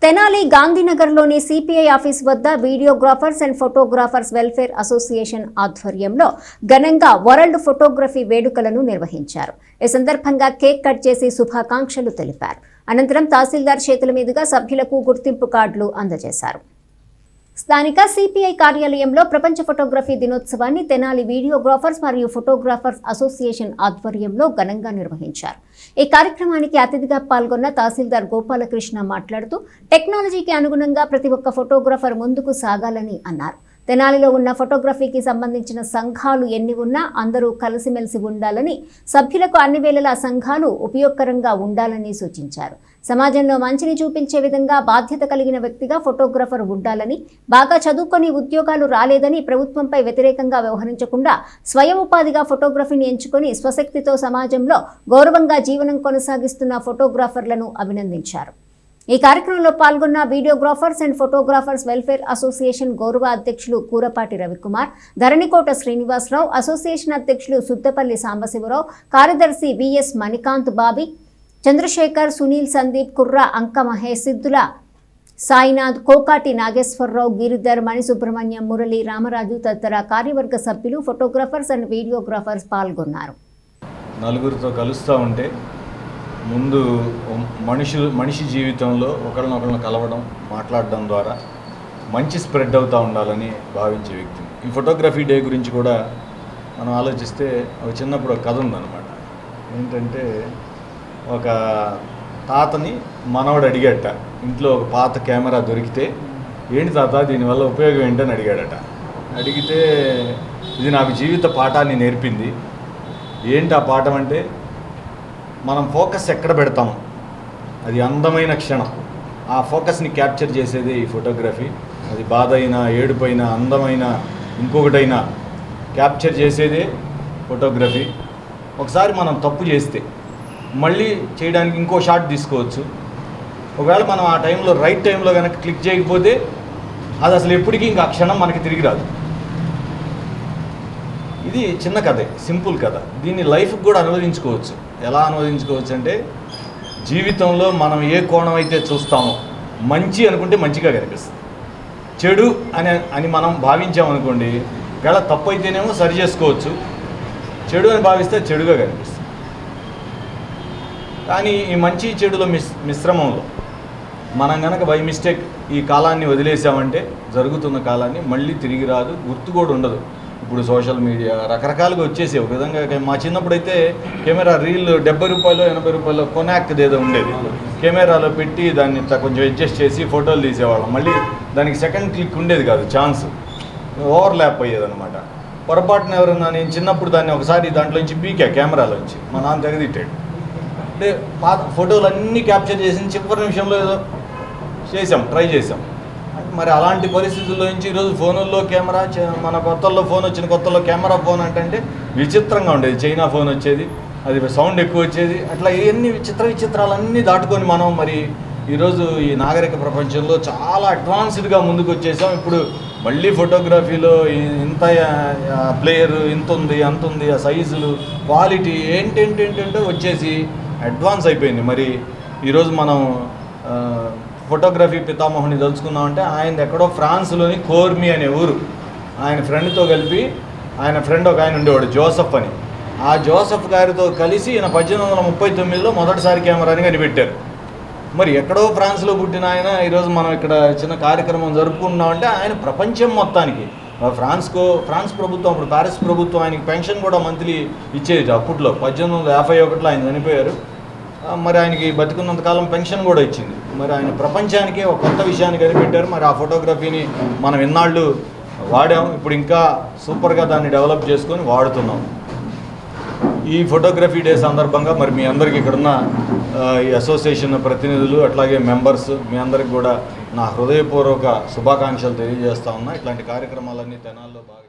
Tenali గాంధీనగర్లోని CPI office వద్ద videographers and photographers welfare association ఆధ్వర్యంలో ఘనంగా వరల్డ్ ఫోటోగ్రఫీ వేడుకలను నిర్వహించారు. ఈ సందర్భంగా కేక్ కట్ చేసి శుభాకాంక్షలు తెలిపారు. అనంతరం తహసీల్దార్ చేతుల మీదుగా సభ్యులకు గుర్తింపు కార్డులు అందజేశారు. స్థానిక సిపిఐ కార్యాలయంలో ప్రపంచ ఫోటోగ్రఫీ దినోత్సవాన్ని తెనాలి వీడియోగ్రాఫర్స్ మరియు ఫోటోగ్రాఫర్స్ అసోసియేషన్ ఆధ్వర్యంలో ఘనంగా నిర్వహించారు. ఈ కార్యక్రమానికి అతిథిగా పాల్గొన్న తహసీల్దార్ గోపాలకృష్ణ మాట్లాడుతూ టెక్నాలజీకి అనుగుణంగా ప్రతి ఒక్క ఫోటోగ్రాఫర్ ముందుకు సాగాలని అన్నారు. తెనాలిలో ఉన్న ఫోటోగ్రఫీకి సంబంధించిన సంఘాలు ఎన్ని ఉన్నా అందరూ కలిసిమెలిసి ఉండాలని, సభ్యులకు అన్ని వేళలా సంఘాలు ఉపయోగకరంగా ఉండాలని సూచించారు. సమాజంలో మంచిని చూపించే విధంగా బాధ్యత కలిగిన వ్యక్తిగా ఫోటోగ్రాఫర్ ఉండాలని, బాగా చదువుకొని ఉద్యోగాలు రాలేదని ప్రభుత్వంపై వ్యతిరేకంగా వ్యవహరించకుండా స్వయం ఉపాధిగా ఫోటోగ్రఫీని ఎంచుకొని స్వశక్తితో సమాజంలో గౌరవంగా జీవనం కొనసాగిస్తున్న ఫోటోగ్రాఫర్లను అభినందించారు. ఈ కార్యక్రమంలో పాల్గొన్న videographers and photographers welfare association గౌరవ అధ్యక్షులు కూరపాటి రవికుమార్, ధరణికోట శ్రీనివాసరావు, అసోసియేషన్ అధ్యక్షులు సుద్దపల్లి సాంబశివరావు, కార్యదర్శి విఎస్ మణికాంత్ బాబీ, చంద్రశేఖర్, సునీల్, సందీప్, కుర్రా, అంక మహేష్, సిద్ధుల సాయినాథ్, కోకాటి నాగేశ్వరరావు, గిరిధర్, మణిసుబ్రహ్మణ్యం, మురళి, రామరాజు తదితర కార్యవర్గ సభ్యులు, ఫోటోగ్రాఫర్స్ అండ్ వీడియోగ్రాఫర్స్ పాల్గొన్నారు. నలుగురితో కలుస్తూ ఉంటే ముందు మనిషి జీవితంలో ఒకరినొకరిని కలవడం, మాట్లాడడం ద్వారా మంచి స్ప్రెడ్ అవుతూ ఉండాలని భావించే వ్యక్తి. ఈ ఫోటోగ్రఫీ డే గురించి కూడా మనం ఆలోచిస్తే ఒక చిన్నప్పుడు ఒక కథ ఉందన్నమాట. ఏంటంటే ఒక తాతని మనవడు అడిగాడట, ఇంట్లో ఒక పాత కెమెరా దొరికితే, ఏంటి తాత దీనివల్ల ఉపయోగం ఏంటని అడిగాడట. అడిగితే ఇది నాకు జీవిత పాఠాన్ని నేర్పింది. ఏంటి ఆ పాఠం అంటే, మనం ఫోకస్ ఎక్కడ పెడతాం అది అందమైన క్షణం, ఆ ఫోకస్ని క్యాప్చర్ చేసేదే ఈ ఫోటోగ్రఫీ. అది బాధ అయినా, ఏడుపైన, అందమైన ఇంకొకటైనా క్యాప్చర్ చేసేదే ఫోటోగ్రఫీ. ఒకసారి మనం తప్పు చేస్తే మళ్ళీ చేయడానికి ఇంకో షాట్ తీసుకోవచ్చు. ఒకవేళ మనం ఆ టైంలో రైట్ టైంలో కనుక క్లిక్ చేయకపోతే అది అసలు ఎప్పటికీ ఇంకా ఆ క్షణం మనకి తిరిగి రాదు. ఇది చిన్న కథే, సింపుల్ కథ. దీన్ని లైఫ్కి కూడా అనువదించుకోవచ్చు. ఎలా అనువదించుకోవచ్చు అంటే, జీవితంలో మనం ఏ కోణం అయితే చూస్తామో, మంచి అనుకుంటే మంచిగా కనిపిస్తుంది, చెడు అని మనం భావించామనుకోండి, ఒకవేళ తప్పు అయితేనేమో సరి చేసుకోవచ్చు, చెడు అని భావిస్తే చెడుగా కనిపిస్తుంది. కానీ ఈ మంచి చెడుల మిశ్రమంలో మనం కనుక బై మిస్టేక్ ఈ కాలాన్ని వదిలేసామంటే, జరుగుతున్న కాలాన్ని మళ్ళీ తిరిగి రాదు, గుర్తు కూడా ఉండదు. ఇప్పుడు సోషల్ మీడియా రకరకాలుగా వచ్చేసి, ఒక విధంగా మా చిన్నప్పుడైతే కెమెరా రీల్ 70 రూపాయలు 80 రూపాయలు కొనాక్ది ఏదో ఉండేది, కెమెరాలో పెట్టి దాన్ని కొంచెం అడ్జస్ట్ చేసి ఫోటోలు తీసేవాళ్ళం. మళ్ళీ దానికి సెకండ్ క్లిక్ ఉండేది కాదు, ఛాన్స్ ఓవర్లాప్ అయ్యేదన్నమాట. పొరపాటున ఎవరన్నా, నేను చిన్నప్పుడు దాన్ని ఒకసారి దాంట్లోంచి పీకా కెమెరాలోంచి, మా నాన్న తెగదిట్టాడు. అంటే పాత ఫోటోలు అన్నీ క్యాప్చర్ చేసి చివరి నిమిషంలో ఏదో ట్రై చేసాం. మరి అలాంటి పరిస్థితుల్లో నుంచి ఈరోజు ఫోనుల్లో కెమెరా, మన కొత్తల్లో ఫోన్ వచ్చిన కొత్తలో కెమెరా ఫోన్ అంటే విచిత్రంగా ఉండేది. చైనా ఫోన్ వచ్చేది, అది సౌండ్ ఎక్కువ వచ్చేది. అట్లా ఇవన్నీ విచిత్రాలన్నీ దాటుకొని మనం మరి ఈరోజు ఈ నాగరిక ప్రపంచంలో చాలా అడ్వాన్స్డ్గా ముందుకు వచ్చేసాం. ఇప్పుడు మళ్ళీ ఫోటోగ్రఫీలో ఇంత ప్లేయర్ ఇంత ఉంది, అంత ఉంది, ఆ సైజులు, క్వాలిటీ ఏంటంటే వచ్చేసి అడ్వాన్స్ అయిపోయింది. మరి ఈరోజు మనం ఫోటోగ్రఫీ పితామహుని తలుచుకున్నామంటే, ఆయన ఎక్కడో ఫ్రాన్స్లోని కోర్మి అనే ఊరు, ఆయన ఫ్రెండ్తో కలిపి, ఆయన ఫ్రెండ్ ఒక ఆయన ఉండేవాడు జోసఫ్ అని, ఆ జోసఫ్ గారితో కలిసి ఈయన 1839లో మొదటిసారి కెమెరాని కనిపెట్టారు. మరి ఎక్కడో ఫ్రాన్స్లో పుట్టిన ఆయన ఈరోజు మనం ఇక్కడ చిన్న కార్యక్రమం జరుపుకుంటున్నామంటే, ఆయన ప్రపంచం మొత్తానికి, ఫ్రాన్స్ ప్రభుత్వం, అప్పుడు ప్యారిస్ ప్రభుత్వం ఆయనకి పెన్షన్ కూడా మంత్లీ ఇచ్చేది. అప్పట్లో 1851లో ఆయన చనిపోయారు. మరి ఆయనకి బతికున్నంతకాలం పెన్షన్ కూడా ఇచ్చింది. మరి ఆయన ప్రపంచానికి ఒక కొత్త విషయాన్ని కనిపెట్టారు. మరి ఆ ఫోటోగ్రఫీని మనం ఇన్నాళ్ళు వాడాం, ఇప్పుడు ఇంకా సూపర్గా దాన్ని డెవలప్ చేసుకొని వాడుతున్నాం. ఈ ఫోటోగ్రఫీ డే సందర్భంగా మరి మీ అందరికీ ఇక్కడున్న ఈ అసోసియేషన్ ప్రతినిధులు, అట్లాగే మెంబర్స్, మీ అందరికి కూడా నా హృదయపూర్వక శుభాకాంక్షలు తెలియజేస్తా ఉన్నా. ఇట్లాంటి కార్యక్రమాలన్నీ తెనాల్లో బాగా